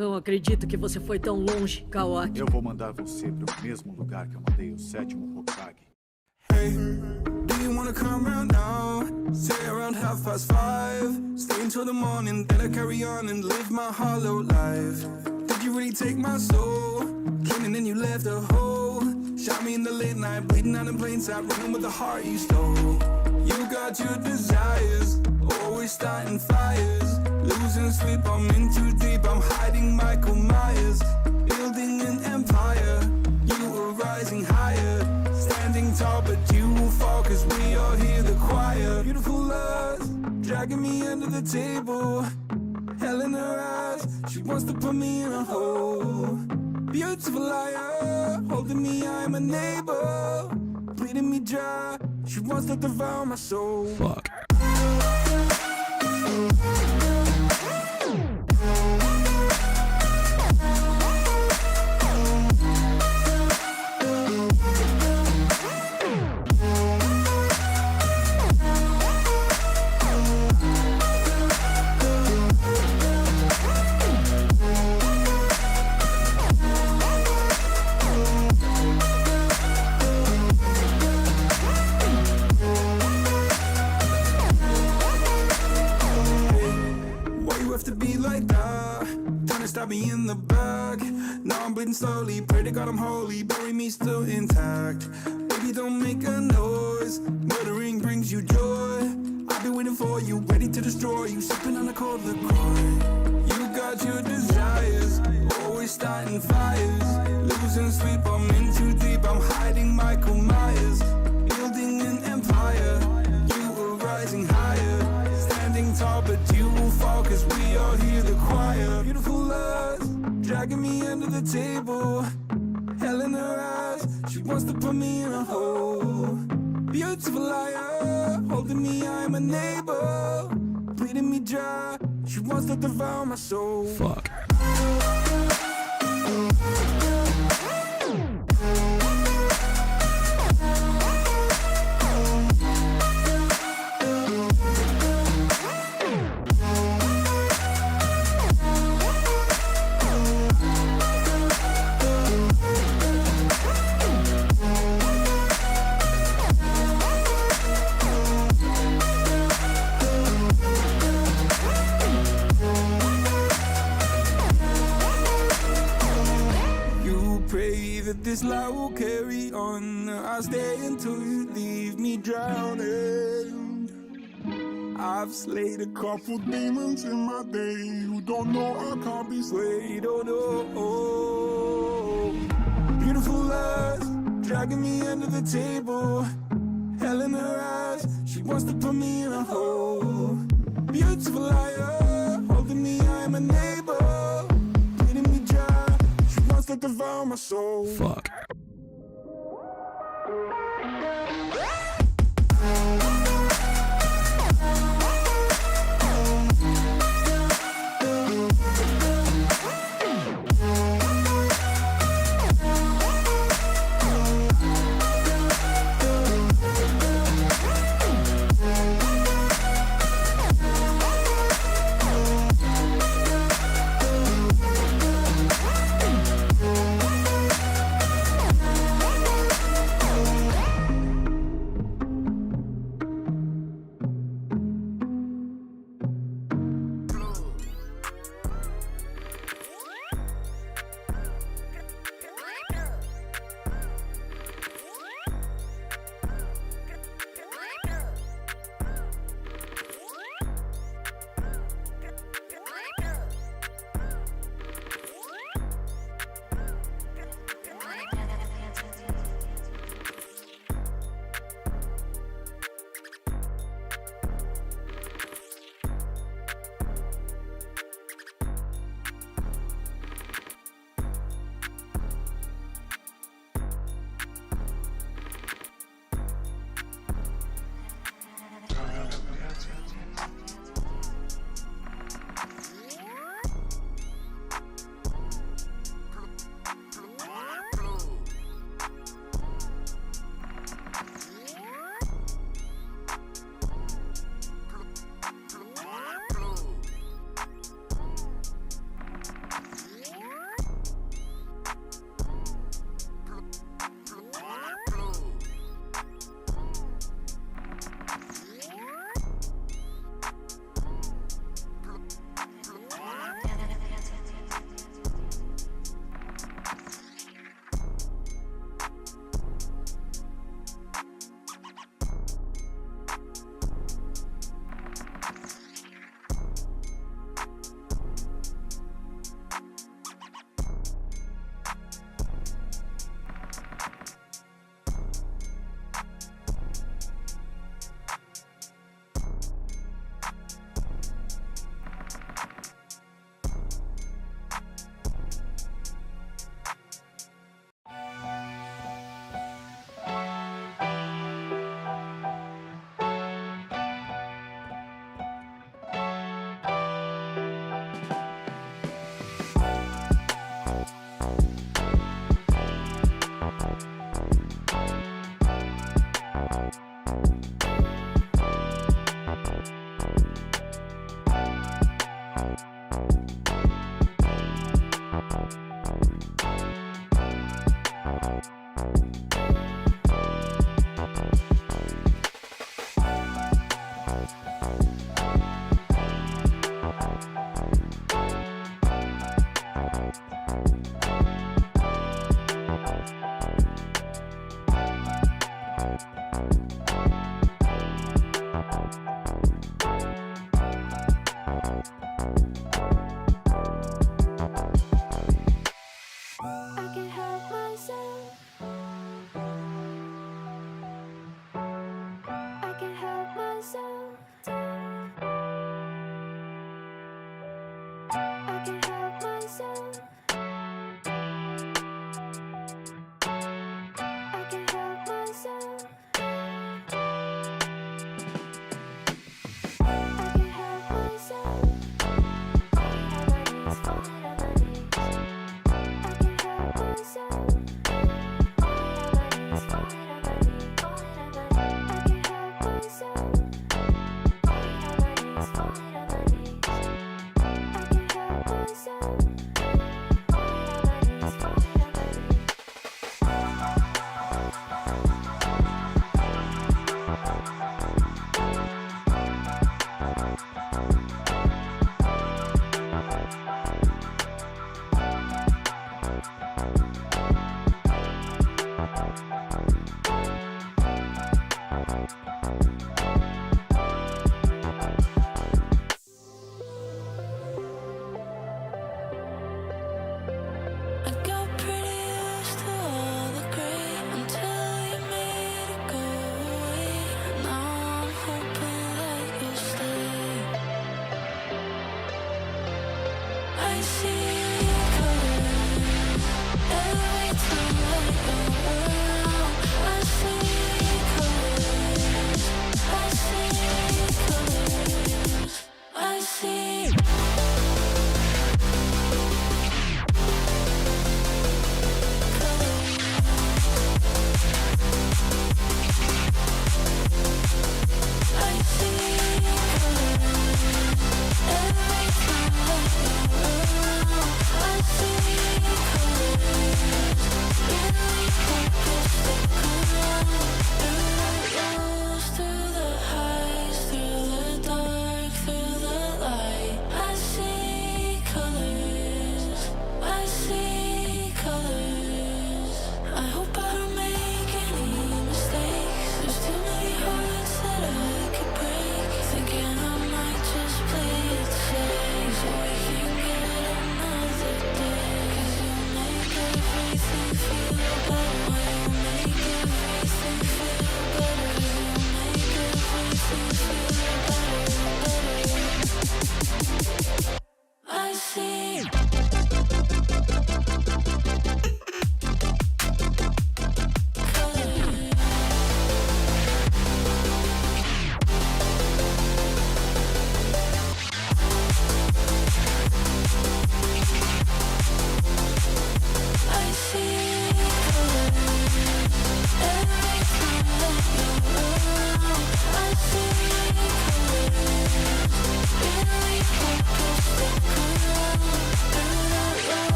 Não acredito que você foi tão longe, caótico. Eu vou mandar você para o mesmo lugar que eu mandei o 7º Hokage. Hey, do you wanna come round now? Say around 5:30. Stay until the morning, then I carry on and live my hollow life. Did you really take my soul? Came and then you left a hole. Shot me in the late night, bleeding out in plain sight, running with the heart you stole. You got your desires, always starting fires. Losing sleep, I'm in too deep, I'm hiding Michael Myers. Building an empire, you were rising higher. Standing tall, but you will fall, cause we all hear the choir. Beautiful lust, dragging me under the table. Hell in her eyes, she wants to put me in a hole. Beautiful liar, holding me, I'm a neighbor. Bleeding me dry, she wants to devour my soul. Fuck. Stab me in the back. Now I'm bleeding slowly. Pray to God I'm holy. Bury me still intact. Baby, don't make a noise. Murdering brings you joy. I've been waiting for you, ready to destroy you. Sipping on a cold LaCroix. You got your desires, always starting fires. Losing sleep, I'm in too deep. I'm hiding Michael Myers. Building an empire. You were rising higher. Standing tall, but you will fall, cause we all hear the choir. Beautiful lust, dragging me under the table. Hell in her eyes, she wants to put me in a hole. Beautiful liar, holding me, I'm a neighbor. Bleeding me dry, she wants to devour my soul. Fuck. This life will carry on. I'll stay until you leave me drowning. I've slayed a couple demons in my day who don't know I can't be swayed. Oh no. Beautiful lust, dragging me under the table. Hell in her eyes, she wants to put me in a hole. Beautiful liar, holding me, I'm a neighbor. To devour my soul. Fuck.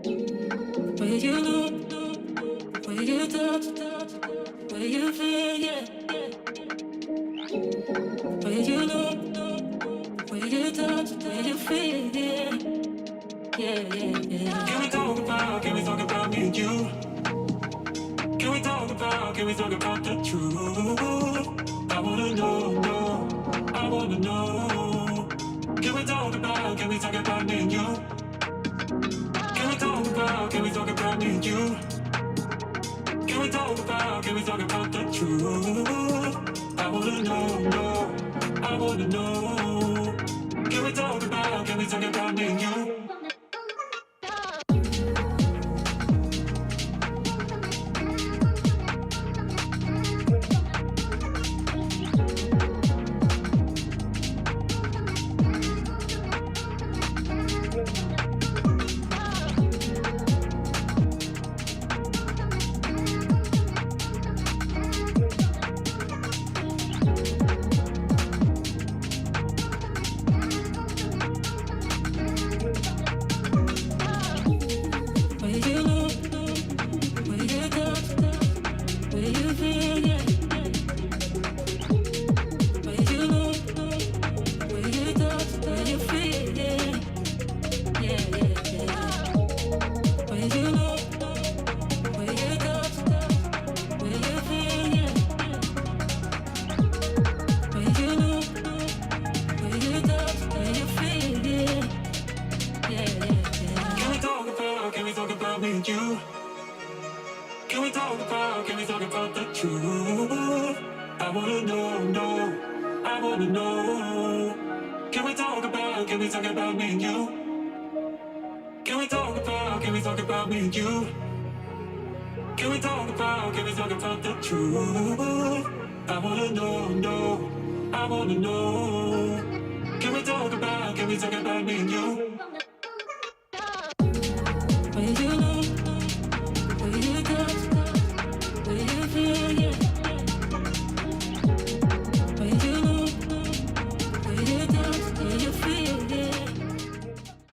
Where you look, where you touch, where you feel, yeah. Where you look, where you touch, where you feel, yeah. Yeah, yeah, yeah. Can we talk about me and you? Can we talk about the truth? I wanna know, I wanna know. Can we talk about me and you? Can we talk about me and you? Can we talk about the truth? I wanna know, I wanna know. Can we talk about me and you? The truth. I wanna know, I wanna know. Can we talk about me and you? Can we talk about me and you? Can we talk about the truth? I wanna know, I wanna know. Can we talk about me and you?